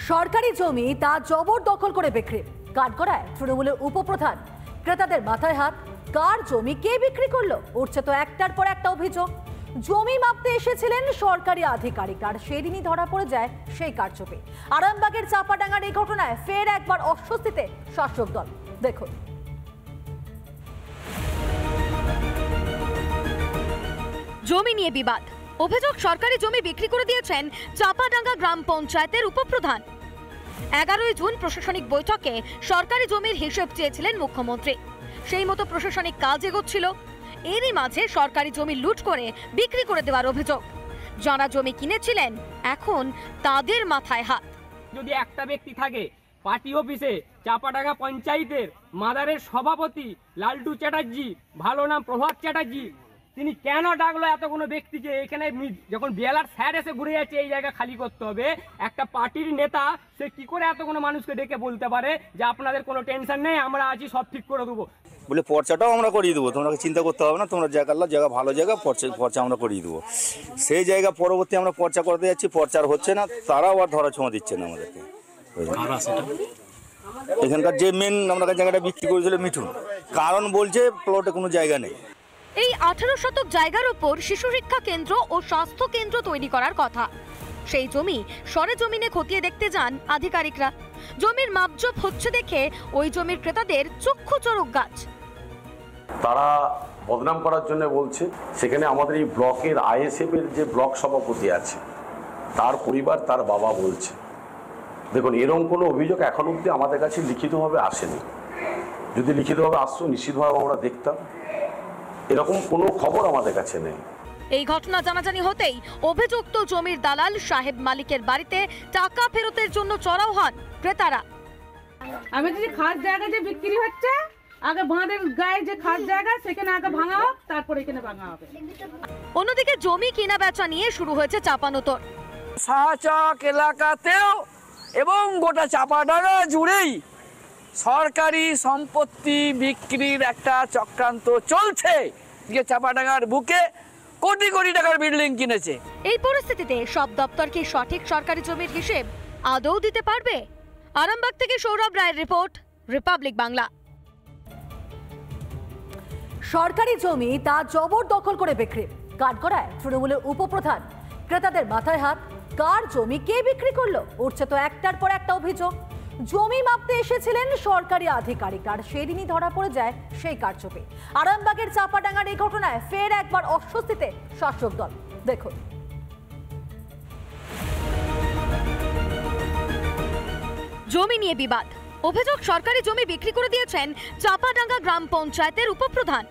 সরকারি জমি তা জবরদখল করে বিক্রি, কাঠগড়ায় তৃণমূলের উপপ্রধান। ক্রেতাদের মাথায় হাত, কার জমি কে বিক্রি করলো উঠছে তো একটার পর একটা অভিযোগ। জমি মাপতে এসেছিলেন সরকারি আধিকারিক, আর সেদিনই ধরা পড়ে যায় সেই কারচুপি। আরামবাগের চাপাডাঙ্গার এই ঘটনায় ফের একবার অস্বস্তিতে শাসক দল। দেখুন, জমি নিয়ে বিবাদ, অভিযোগ সরকারি জমি বিক্রি করে দিয়েছেন চাপাডাঙ্গা গ্রাম পঞ্চায়েতের উপপ্রধান। 11ই জুন প্রশাসনিক বৈঠকে সরকারি জমির হিসেব চেয়েছিলেন মুখ্যমন্ত্রী। সেই মতো প্রশাসনিক কাজ এগোচ্ছিল। এরই মাঝে সরকারি জমি লুট করে বিক্রি করে দেওয়ার অভিযোগ। যারা জমি কিনেছিলেন এখন তাদের মাথায় হাত। যদি একটা ব্যক্তি থাকে পার্টি অফিসে চাপাডাঙ্গা পঞ্চায়েতের মাদারের সভাপতি লালটু চ্যাটার্জি, ভালো নাম প্রভাত চ্যাটার্জি, তিনি কেন ডাকলো এতগুলো ব্যক্তিকে? এখানে যখন বিএলআর স্যার এসে ঘুরে যাচ্ছে এই জায়গা খালি করতে হবে, একটা পার্টির নেতা সে কি করে এতগুলো মানুষকে ডেকে বলতে পারে যে আপনাদের কোনো টেনশন নেই, আমরা আছি, সব ঠিক করে দেবো? বলে পর্চাটাও আমরা করিয়ে দেবো, তোমরা চিন্তা করতে হবে না, তোমরা জায়গা ভালো জায়গা পর্চা আমরা করিয়ে দেবো। সেই জায়গা পরবর্তী আমরা পর্চা করতে যাচ্ছি, পর্চার হচ্ছে না, তারাও আর ধরা ছোঁয়া দিচ্ছে না আমাদেরকে। এখানকার যে মেন আমরা জায়গাটা বিক্রি করেছিল মিঠুন, কারণ বলছে প্লটে কোনো জায়গা নেই। এই 18 শতক জায়গার উপর শিশু শিক্ষা কেন্দ্র ও স্বাস্থ্য কেন্দ্র তৈরি করার কথা। সেই জমি সরেজমিনে খতিয়ে দেখতে যান আধিকারিকরা। জমির মাপজোপ হচ্ছে দেখে ওই জমির ক্রেতাদের চক্ষু চড়ক গাছ। তারা বদনাম করার জন্য বলছে। সেখানে আমাদের এই ব্লকের আইএসএফ এর যে ব্লক সভাপতি আছে তার পরিবার, তার বাবা বলছে, দেখুন এরকম কোনো অভিযোগ এখন অবধি আমাদের কাছে লিখিতভাবে আসেনি। যদি লিখিতভাবে আসতো নিশ্চিতভাবে আমরা দেখতাম। এরকম কোনো খবর আমাদের কাছে নেই। এই ঘটনা জানাজানি হতেই অভিযুক্ত জমির দালাল সাহেব মালিকের বাড়িতে টাকা ফেরতের জন্য চড়াও হন ক্রেতারা। আমি যদি খাস জায়গা যে বিক্রি হচ্ছে, আগে বাঁধের গায়ে যে খাস জায়গা সেখানে আগে ভাঙা হোক, তারপর এখানে ভাঙা হবে। অন্যদিকে জমি কেনা বেচা নিয়ে শুরু হয়েছে চাপানোতর। শাহচক এলাকাতেও এবং গোটা চাপাডাঙ্গা জুড়েই সরকারি সম্পত্তি বিক্রির একটা চক্রান্ত চলছে। যে চাপাডাঙ্গার বুকে কোটি কোটি টাকার বিল্ডিং কিনেছে। এই পরিস্থিতিতে সব দপ্তর কি সঠিক সরকারি জমির হিসেব আদৌ দিতে পারবে? আরামবাগ থেকে সৌরভ রায়ের রিপোর্ট, রিপাবলিক বাংলা। সরকারি জমি তা জবরদখল করে বিক্রি, কাঠগড়ায় তৃণমূলের উপপ্রধান। ক্রেতাদের মাথায় হাত, কার জমি কে বিক্রি করলো উঠছে তো একটার পর একটা অভিযোগ। জমি মাপতে এসেছিলেন সরকারি আধিকারিক, আর সেদিনই ধরা পড়ে যায় সেই কারচুপি। আরামবাগের চাপাডাঙ্গার এই ঘটনায় ফের একবার অস্বস্তিতে শাসক দল। দেখুন, জমি নিয়ে বিবাদ, অভিযোগ সরকারি জমি বিক্রি করে দিয়েছেন চাপাডাঙ্গা গ্রাম পঞ্চায়েতের উপপ্রধান।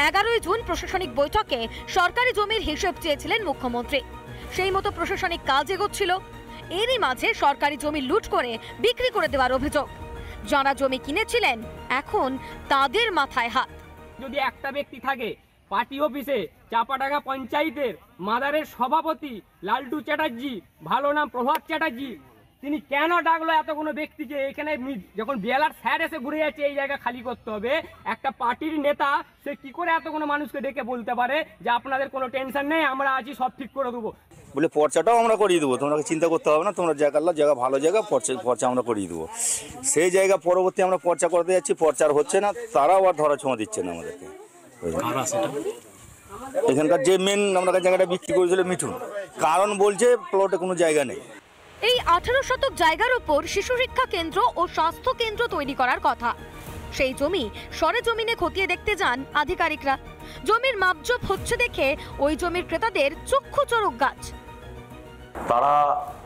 11ই জুন প্রশাসনিক বৈঠকে সরকারি জমির হিসেব চেয়েছিলেন মুখ্যমন্ত্রী। সেই মতো প্রশাসনিক কাজ এগোচ্ছিল। এরই মাঝে সরকারি জমি লুট করে বিক্রি করে দেওয়ার অভিযোগ। যারা জমি কিনেছিলেন এখন তাদের মাথায় হাত। যদি একটা ব্যক্তি থাকে পার্টি অফিসে চাপাডাঙ্গা পঞ্চায়েতের মাদারের সভাপতি লালটু চ্যাটার্জি, ভালো নাম প্রভাত চ্যাটার্জি, তিনি কেন ডাকলো এতগুলো ব্যক্তিকে? এখানে যখন বিএলআর স্যার এসে ঘুরে যাচ্ছে এই জায়গা খালি করতে হবে, একটা পার্টির নেতা সে কি করে এতগুলো মানুষকে ডেকে বলতে পারে যে আপনাদের কোনো টেনশন নেই, আমরা আছি, সব ঠিক করে দেবো? বলে পর্চাটাও আমরা করিয়ে দেবো, তোমরা চিন্তা করতে হবে না, তোমরা জায়গা ভালো জায়গা পর্চা আমরা করিয়ে দেবো। সেই জায়গা পরবর্তী আমরা পর্চা করতে যাচ্ছি, পর্চার হচ্ছে না, তারাও আর ধরা ছোঁয়া দিচ্ছে না আমাদেরকে। এখানকার যে মেন আমরা জায়গাটা বিক্রি করেছিল মিঠুন, কারণ বলছে প্লটে কোনো জায়গা নেই। এই 18 শতক জায়গার উপর শিশু শিক্ষা কেন্দ্র ও স্বাস্থ্য কেন্দ্র তৈরি করার কথা। সেই জমি সরেজমিনে খতিয়ে দেখতে যান আধিকারিকরা। জমির মাপজোপ হচ্ছে দেখে ওই জমির ক্রেতাদের চক্ষু চড়ক গাছ। তারা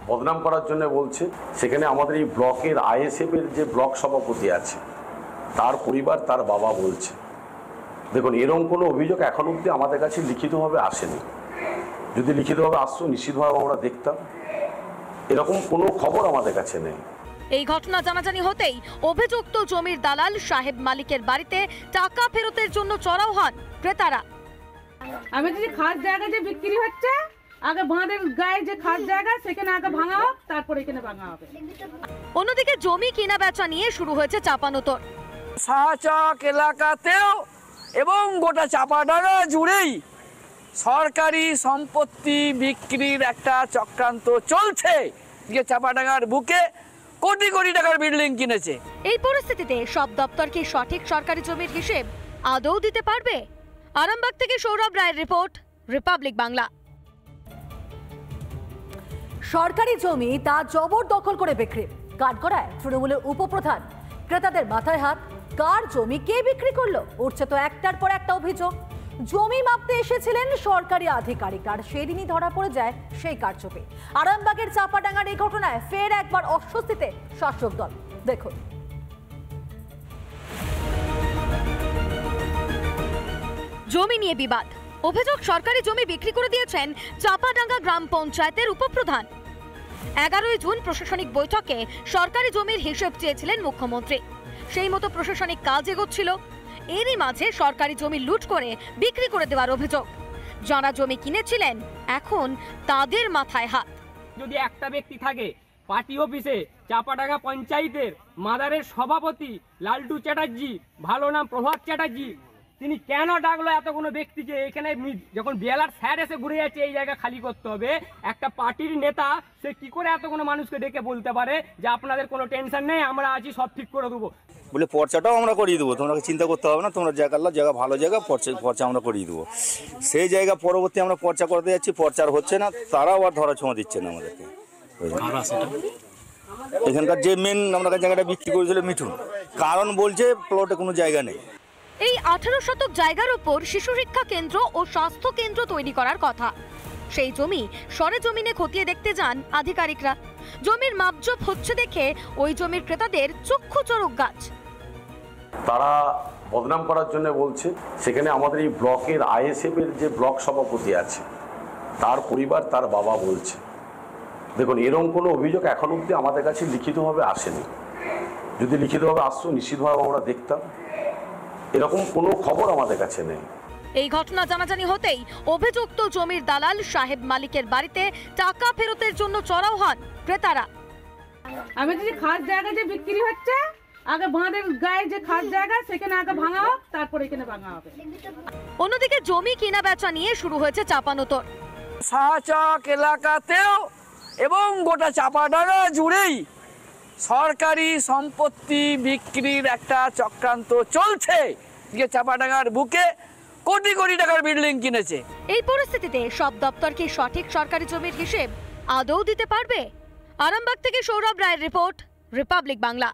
বদনাম করার জন্য বলছে। সেখানে আমাদের এই ব্লকের আইএসএফ এর যে ব্লক সভাপতি আছে তার পরিবার, তার বাবা বলছে, দেখুন এরকম কোনো অভিযোগ এখন অবধি আমাদের কাছে লিখিতভাবে আসেনি। যদি লিখিতভাবে আসতো নিশ্চিতভাবে আমরা দেখতাম। এরকম কোনো খবর আমাদের কাছে নেই। এই ঘটনা জানাজানি হতেই অভিযুক্ত জমির দালাল সাহেব মালিকের বাড়িতে টাকা ফেরতের জন্য চড়াও হন ক্রেতারা। আমি যদি খাস জায়গা যে বিক্রি হচ্ছে, আগে বাঁধের গায়ে যে খাস জায়গা সেখানে আগে ভাঙা হোক, তারপর এখানে ভাঙা হবে। অন্যদিকে জমি কেনা বেচা নিয়ে শুরু হয়েছে চাপানোতর। শাহচক এলাকাতেও এবং গোটা চাপাডাঙ্গা জুড়েই সরকারি সম্পত্তি বিক্রির একটা চক্রান্ত চলছে। যে চাপাডাঙ্গার বুকে কোটি কোটি টাকার বিল্ডিং কিনেছে। এই পরিস্থিতিতে সব দপ্তর কি সঠিক সরকারি জমির হিসেব আদৌ দিতে পারবে? আরামবাগ থেকে সৌরভ রায়ের রিপোর্ট, রিপাবলিক বাংলা। সরকারি জমি তা জবরদখল করে বিক্রি, কাঠগড়ায় তৃণমূলের উপপ্রধান। ক্রেতাদের মাথায় হাত, কার জমি কে বিক্রি করলো উঠছে তো একটার পর একটা অভিযোগ। জমি মাপতে এসেছিলেন সরকারি আধিকারিক, আর সেদিনই ধরা পড়ে যায় সেই কারচুপি। আরামবাগের চাপাডাঙ্গার এই ঘটনায় ফের একবার অস্বস্তিতে শাসক দল। দেখুন। জমি নিয়ে বিবাদ, অভিযোগ সরকারি জমি বিক্রি করে দিয়েছেন চাপাডাঙ্গা গ্রাম পঞ্চায়েতের উপপ্রধান। 11ই জুন প্রশাসনিক বৈঠকে সরকারি জমির হিসেব চেয়েছিলেন মুখ্যমন্ত্রী। সেই মতো প্রশাসনিক কাজ এগোচ্ছিল। এরই মাঝে সরকারি জমি লুট করে বিক্রি করে দেওয়ার অভিযোগ। যারা জমি কিনেছিলেন এখন তাদের মাথায় হাত। যদি একটা ব্যক্তি থাকে পার্টি অফিসে চাপাডাঙ্গা পঞ্চায়েতের মাদারের সভাপতি লালটু চ্যাটার্জি, ভালো নাম প্রভাত চ্যাটার্জি, তিনি কেন ডাকলো এতগুলো ব্যক্তিকে? এখানে যখন বিএলআর স্যার এসে ঘুরে যাচ্ছে এই জায়গা খালি করতে হবে, একটা পার্টির নেতা সে কি করে এতগুলো মানুষকে ডেকে বলতে পারে যে আপনাদের কোনো টেনশন নেই, আমরা আছি, সব ঠিক করে দেবো? বলে পর্চাটাও আমরা করিয়ে দেবো, তোমরা চিন্তা করতে হবে না, তোমরা জায়গা ভালো জায়গা, পর্চা আমরা করিয়ে দেবো। সেই জায়গা পরবর্তী আমরা পর্চা করতে যাচ্ছি, পর্চার হচ্ছে না, তারাও আর ধরা ছোঁয়া দিচ্ছে না আমাদেরকে। এখানকার যে মেন আমরা জায়গাটা বিক্রি করেছিল মিঠুন, কারণ বলছে প্লটে কোনো জায়গা নেই। এই 18 শতক জায়গার উপর শিশু শিক্ষা কেন্দ্র ও স্বাস্থ্য কেন্দ্র তৈরি করার কথা। সেই জমি সরেজমিনে খতিয়ে দেখতে যান আধিকারিকরা। জমির মাপজোপ হচ্ছে দেখে ওই জমির ক্রেতাদের চক্ষু চড়ক গাছ। তারা বদনাম করার জন্য বলছে, সেখানে আমাদের এই ব্লকের আইএসএফ এর যে ব্লক সভাপতি আছে তার পরিবার, তার বাবা বলছে। দেখুন, এরকম কোনো অভিযোগ এখন অবধি আমাদের কাছে লিখিতভাবে আসেনি। যদি লিখিতভাবে আসতো নিশ্চিতভাবে আমরা দেখতাম। এরকম কোনো খবর আমাদের কাছে নেই। এই ঘটনা জানাজানি হতেই অভিযুক্ত জমির দালাল সাহেব মালিকের বাড়িতে টাকা ফেরতের জন্য চড়াও হন ক্রেতারা। আমি যদি খাস জায়গা যে বিক্রি হচ্ছে, আগে বাঁধের গায়ে যে খাস জায়গা সেখানে আগে ভাঙা হোক, তারপর এখানে ভাঙা হবে। অন্যদিকে জমি কেনা বেচা নিয়ে শুরু হয়েছে চাপানোতর। সাহাচক এলাকাতেও এবং গোটা চাপাডাঙ্গা জুড়েই সরকারি সম্পত্তি বিক্রির একটা চক্রান্ত চলছে। যে চাপাডাঙ্গার বুকে কোটি কোটি টাকার বিল্ডিং কিনেছে। এই পরিস্থিতিতে সব দপ্তর কি সঠিক সরকারি জমির হিসেব আদৌ দিতে পারবে? আরামবাগ থেকে সৌরভ রায়ের রিপোর্ট, রিপাবলিক বাংলা।